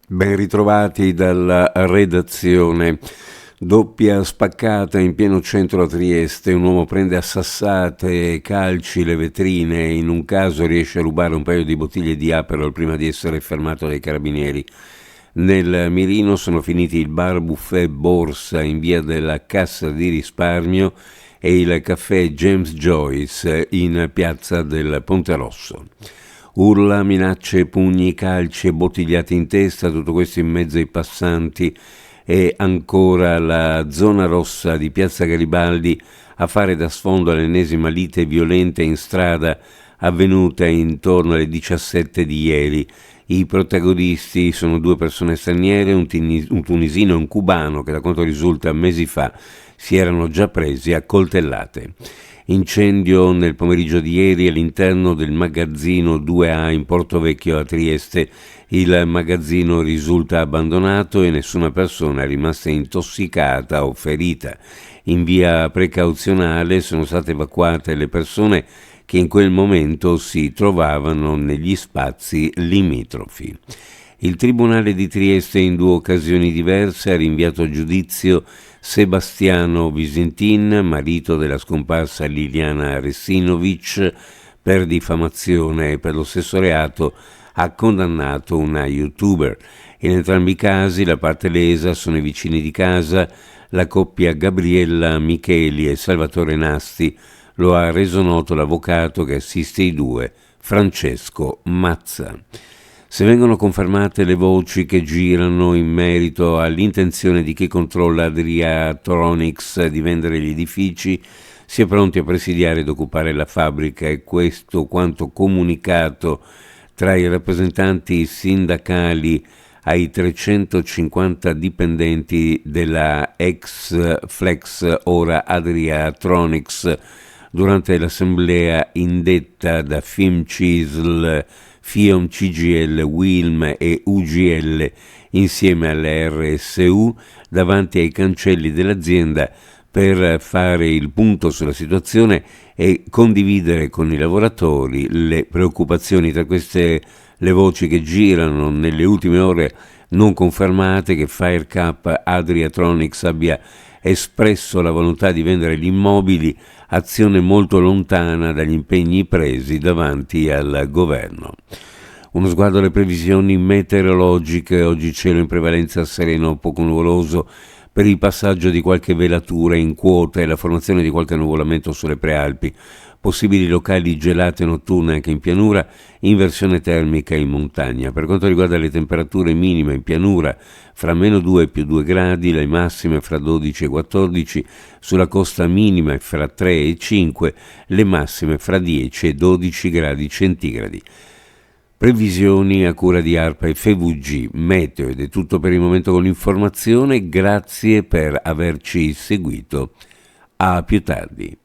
Ben ritrovati dalla redazione. Doppia spaccata in pieno centro a Trieste, un uomo prende a sassate e calci le vetrine e in un caso riesce a rubare un paio di bottiglie di Aperol prima di essere fermato dai carabinieri. Nel mirino sono finiti il bar buffet Borsa in via della Cassa di Risparmio e il caffè James Joyce in piazza del Ponte Rosso. Urla, minacce, pugni, calci e bottigliate in testa, tutto questo in mezzo ai passanti e ancora la zona rossa di Piazza Garibaldi a fare da sfondo all'ennesima lite violenta in strada avvenuta intorno alle 17 di ieri. I protagonisti sono due persone straniere, un tunisino e un cubano che da quanto risulta mesi fa si erano già presi a coltellate. Incendio nel pomeriggio di ieri all'interno del magazzino 2A in Porto Vecchio a Trieste. Il magazzino risulta abbandonato e nessuna persona è rimasta intossicata o ferita. In via precauzionale sono state evacuate le persone che in quel momento si trovavano negli spazi limitrofi. Il Tribunale di Trieste in due occasioni diverse ha rinviato a giudizio Sebastiano Visintin, marito della scomparsa Liliana Ressinovic, per diffamazione e per lo stesso reato ha condannato una youtuber. In entrambi i casi la parte lesa sono i vicini di casa, la coppia Gabriella Micheli e Salvatore Nasti. Lo ha reso noto l'avvocato che assiste i due, Francesco Mazza. Se vengono confermate le voci che girano in merito all'intenzione di chi controlla Adriatronics di vendere gli edifici, si è pronti a presidiare ed occupare la fabbrica, e questo quanto comunicato tra i rappresentanti sindacali ai 350 dipendenti della ex Flex, ora Adriatronics, durante l'assemblea indetta da FIM-CISL, FIOM, CGL, WILM e UGL insieme alle RSU davanti ai cancelli dell'azienda per fare il punto sulla situazione e condividere con i lavoratori le preoccupazioni. Tra queste le voci che girano nelle ultime ore non confermate che Firecap Adriatronics abbia espresso la volontà di vendere gli immobili, azione molto lontana dagli impegni presi davanti al governo. Uno sguardo alle previsioni meteorologiche: oggi cielo in prevalenza sereno, poco nuvoloso, per il passaggio di qualche velatura in quota e la formazione di qualche nuvolamento sulle prealpi, possibili locali gelate notturne anche in pianura, inversione termica in montagna. Per quanto riguarda le temperature minime in pianura, fra -2 e +2 gradi, le massime fra 12 e 14, sulla costa minime fra 3 e 5, le massime fra 10 e 12 gradi centigradi. Previsioni a cura di ARPA e FVG Meteo, ed è tutto per il momento con l'informazione. Grazie per averci seguito. A più tardi.